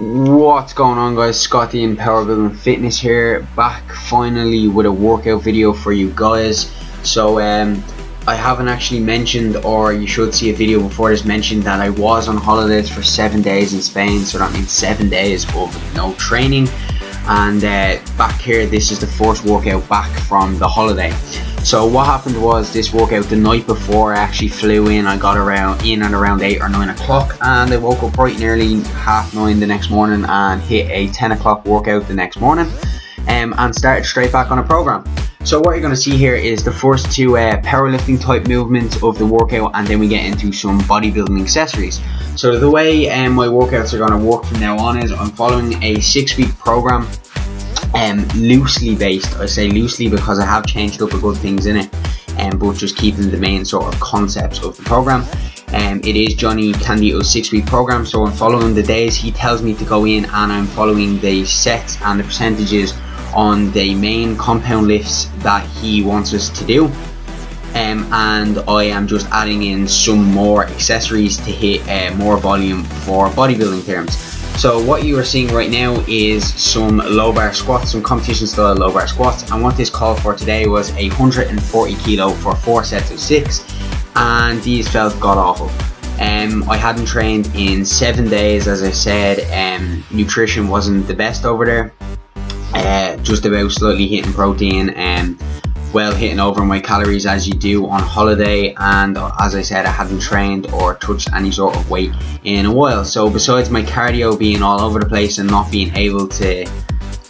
What's going on, guys? Scotty and Power Building Fitness here, back finally with a workout video for you guys. So I haven't actually mentioned, or you should see a video before this, mentioned that I was on holidays for 7 days in Spain. So that means 7 days of no training, and back here this is the first workout back from the holiday. So what happened was, this workout the night before I actually flew in, I got in at around 8 or 9 o'clock, and I woke up bright and early, 8:30 the next morning, and hit a 10 o'clock workout the next morning, and started straight back on a program. So what you're going to see here is the first two powerlifting type movements of the workout, and then we get into some bodybuilding accessories. So the way my workouts are going to work from now on is I'm following a 6-week program. Loosely based. I say loosely because I have changed up a good things in it, but just keeping the main sort of concepts of the program. It is Johnny Candido's 6-week program, so I'm following the days he tells me to go in, and I'm following the sets and the percentages on the main compound lifts that he wants us to do. And I am just adding in some more accessories to hit more volume for bodybuilding terms. So what you are seeing right now is some low bar squats, some competition style low bar squats, and what this called for today was 140 kilo for 4 sets of 6, and these felt god awful. I hadn't trained in 7 days, as I said. Nutrition wasn't the best over there, just about slightly hitting protein and well hitting over my calories as you do on holiday, and as I said, I hadn't trained or touched any sort of weight in a while. So besides my cardio being all over the place and not being able to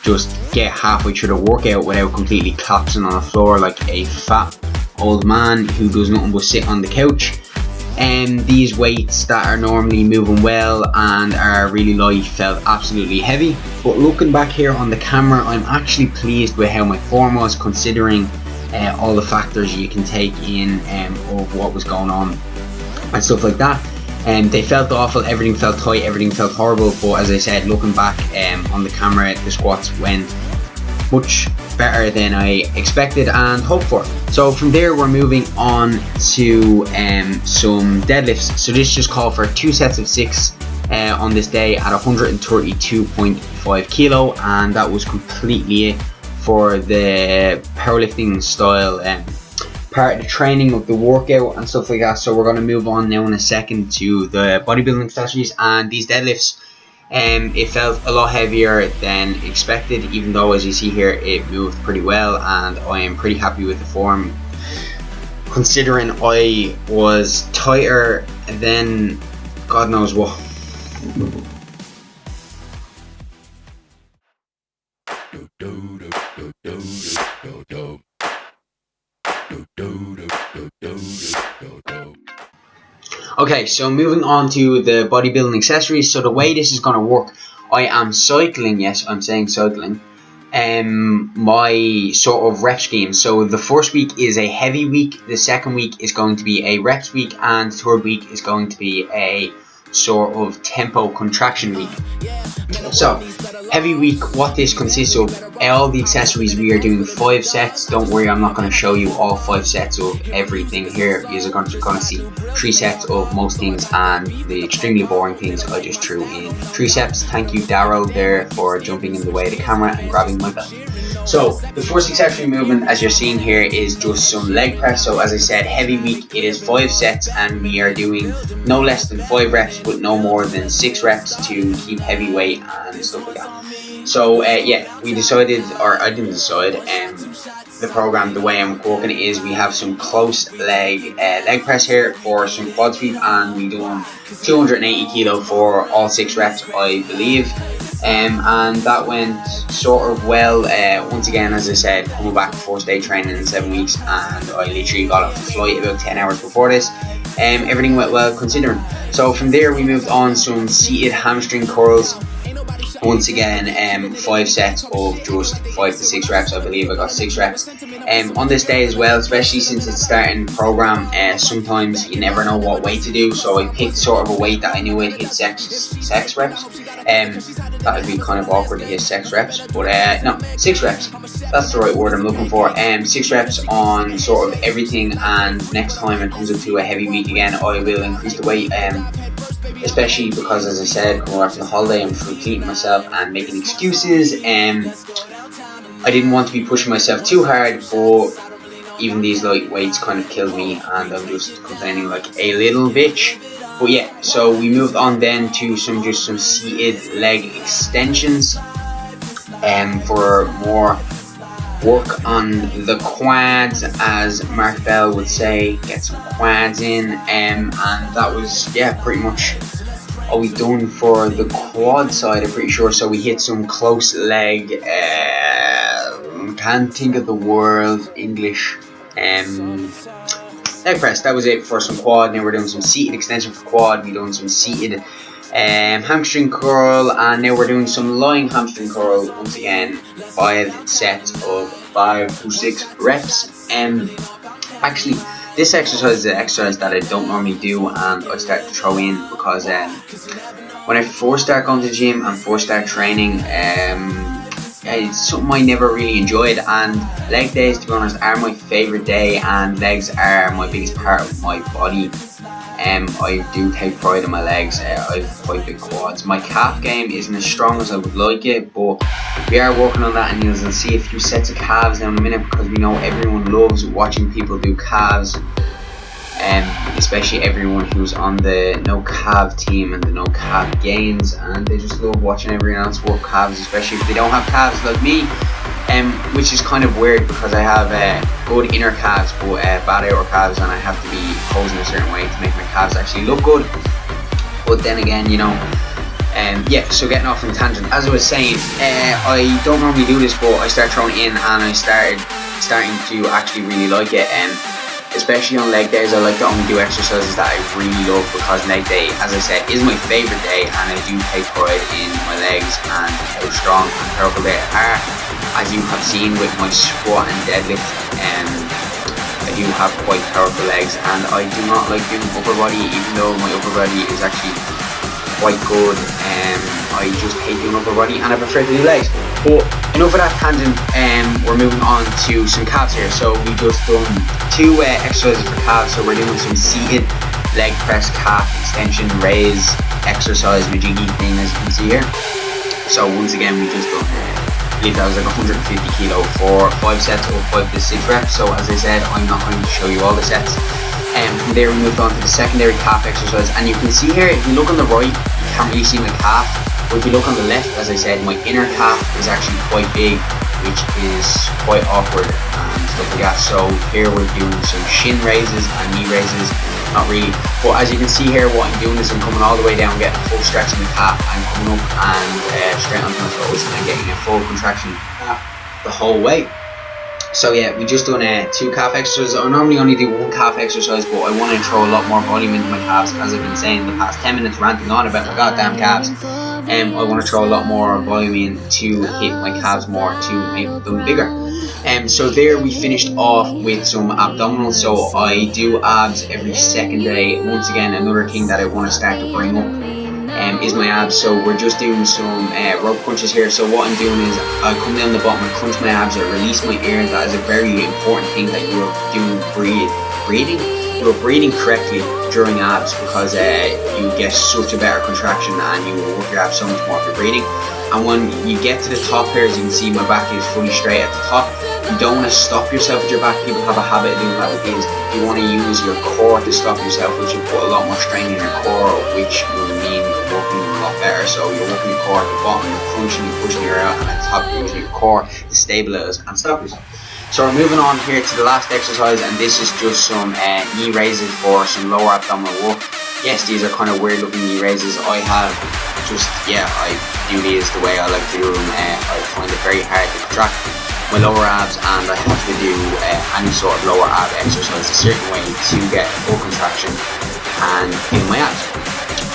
just get halfway through the workout without completely collapsing on the floor like a fat old man who does nothing but sit on the couch, and these weights that are normally moving well and are really light felt absolutely heavy. But looking back here on the camera, I'm actually pleased with how my form was, considering all the factors you can take in of what was going on and stuff like that. They felt awful, everything felt tight, everything felt horrible, but as I said, looking back on the camera, the squats went much better than I expected and hoped for. So from there we're moving on to some deadlifts. So this just called for 2 sets of 6 on this day at 132.5 kilo, and that was completely it for the powerlifting style part of the training of the workout and stuff like that. So we're going to move on now in a second to the bodybuilding accessories and these deadlifts. It felt a lot heavier than expected, even though as you see here it moved pretty well, and I am pretty happy with the form, considering I was tighter than God knows what. Okay, so moving on to the bodybuilding accessories. So the way this is going to work, I am cycling, yes, I'm saying cycling, my sort of rep scheme. So the first week is a heavy week, the second week is going to be a reps week, and the third week is going to be a sort of tempo contraction week. So heavy week, what this consists of, all the accessories, we are doing 5 sets. Don't worry, I'm not going to show you all 5 sets of everything here. You're going to see 3 sets of most things, and the extremely boring things I just threw in triceps. Thank you Daryl there for jumping in the way of the camera and grabbing my belt. So the first accessory movement, as you're seeing here, is just some leg press. So as I said, heavy week, it is 5 sets, and we are doing no less than 5 reps but no more than 6 reps to keep heavy weight and stuff like that. So yeah, we decided, or I didn't decide, the program, the way I'm working it is, we have some close leg press here for some quad sweep, and we doing 280 kilo for all 6 reps, I believe. And that went sort of well. Once again, as I said, coming back first day training in 7 weeks, and I literally got off the flight about 10 hours before this. Everything went well considering. So from there we moved on some seated hamstring curls. Once again, 5 sets of just 5 to 6 reps. I believe I got 6 reps on this day as well, especially since it's starting the program. Sometimes you never know what weight to do, so I picked sort of a weight that I knew I'd hit 6 reps. That would be kind of awkward to hit 6 reps, but no, 6 reps, that's the right word I'm looking for. 6 reps on sort of everything, and next time it comes up to a heavy week again, I will increase the weight especially because, as I said, coming back from the holiday, I'm completing myself and making excuses. I didn't want to be pushing myself too hard, but even these light weights kind of killed me, and I'm just complaining like a little bitch. But yeah, so we moved on then to some seated leg extensions, for more work on the quads, as Mark Bell would say, get some quads in, and that was, yeah, pretty much all we done for the quad side, I'm pretty sure. So we hit some close leg, can't think of the word English, leg press. That was it for some quad. Now we're doing some seated extension for quad. We're doing some seated hamstring curl, and now we're doing some lying hamstring curl once again. 5 sets of 5 to 6 reps. Actually, this exercise is an exercise that I don't normally do, and I start to throw in because when I first start going to the gym and first start training, it's something I never really enjoyed, and leg days, to be honest, are my favourite day, and legs are my biggest part of my body. I do take pride in my legs. I have quite big quads. My calf game isn't as strong as I would like it, but we are working on that, and you'll see a few sets of calves now in a minute, because we know everyone loves watching people do calves, especially everyone who's on the no calf team and the no calf gains, and they just love watching everyone else work calves, especially if they don't have calves like me, which is kind of weird because I have good inner calves but bad outer calves, and I have to be posing a certain way to make my calves actually look good. But then again, you know, yeah, so getting off on tangent, as I was saying, I don't normally do this, but I started throwing in, and I starting to actually really like it, especially on leg days. I like to only do exercises that I really love, because leg day, as I said, is my favourite day, and I do take pride in my legs and how strong and powerful they are. As you have seen with my squat and deadlift, I do have quite powerful legs, and I do not like doing upper body, even though my upper body is actually quite good. I just hate doing upper body, and I prefer to do legs. But enough of that tangent, we're moving on to some calves here. So we just done 2 exercises for calves. So we're doing some seated leg press calf extension raise exercise, majiggy thing, as you can see here. So once again, we just done, I believe that was like 150 kilo for 5 sets of 5 to 6 reps. So as I said, I'm not going to show you all the sets. From there we moved on to the secondary calf exercise, and you can see here, if you look on the right, you can't really see my calf, but if you look on the left, as I said, my inner calf is actually quite big, which is quite awkward and stuff like that. So here we're doing some shin raises and knee raises, not really, but as you can see here, what I'm doing is I'm coming all the way down, getting a full stretch in the calf, and coming up and straight onto my toes, and getting a full contraction the whole way. So yeah, we just done 2 calf exercises. I normally only do 1 calf exercise, but I want to throw a lot more volume into my calves, as I've been saying the past 10 minutes ranting on about my goddamn calves. I want to throw a lot more volume in to hit my calves more, to make them bigger. So there we finished off with some abdominals. So I do abs every second day. Once again, another thing that I want to start to bring up is my abs. So we're just doing some rope crunches here. So what I'm doing is I come down the bottom and crunch my abs, I release my ear. That is a very important thing, that you are doing you're breathing correctly during abs, because you get such a better contraction, and you will work your abs so much more if you're breathing. And when you get to the top here, as you can see, my back is fully straight at the top. You don't want to stop yourself with your back. People have a habit of doing that with these. You want to use your core to stop yourself, which will put a lot more strain in your core, which will mean working a lot better. So you're working your core at the bottom, you're crunching, you're pushing your out, and at the top you're using your core to stabilize and stop yourself. So we're moving on here to the last exercise, and this is just some knee raises for some lower abdominal work. Yes, these are kind of weird looking knee raises. I have just, yeah, I do these the way I like to do them. I find it very hard to contract my lower abs, and I have to do any sort of lower ab exercise a certain way to get full contraction and in my abs.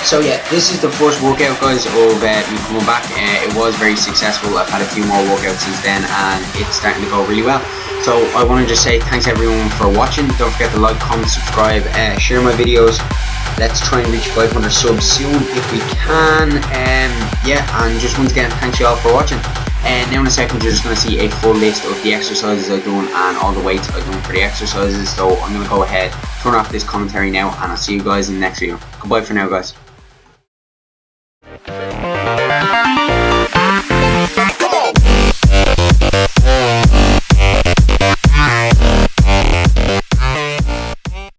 So yeah, this is the first workout, guys, of me coming back. It was very successful. I've had a few more workouts since then, and it's starting to go really well. So I want to just say thanks everyone for watching. Don't forget to like, comment, subscribe, share my videos. Let's try and reach 500 subs soon if we can. Yeah, and just once again, thanks you all for watching. And now in a second, you're just going to see a full list of the exercises I've done and all the weights I've done for the exercises. So I'm going to go ahead, turn off this commentary now, and I'll see you guys in the next video. Goodbye for now, guys.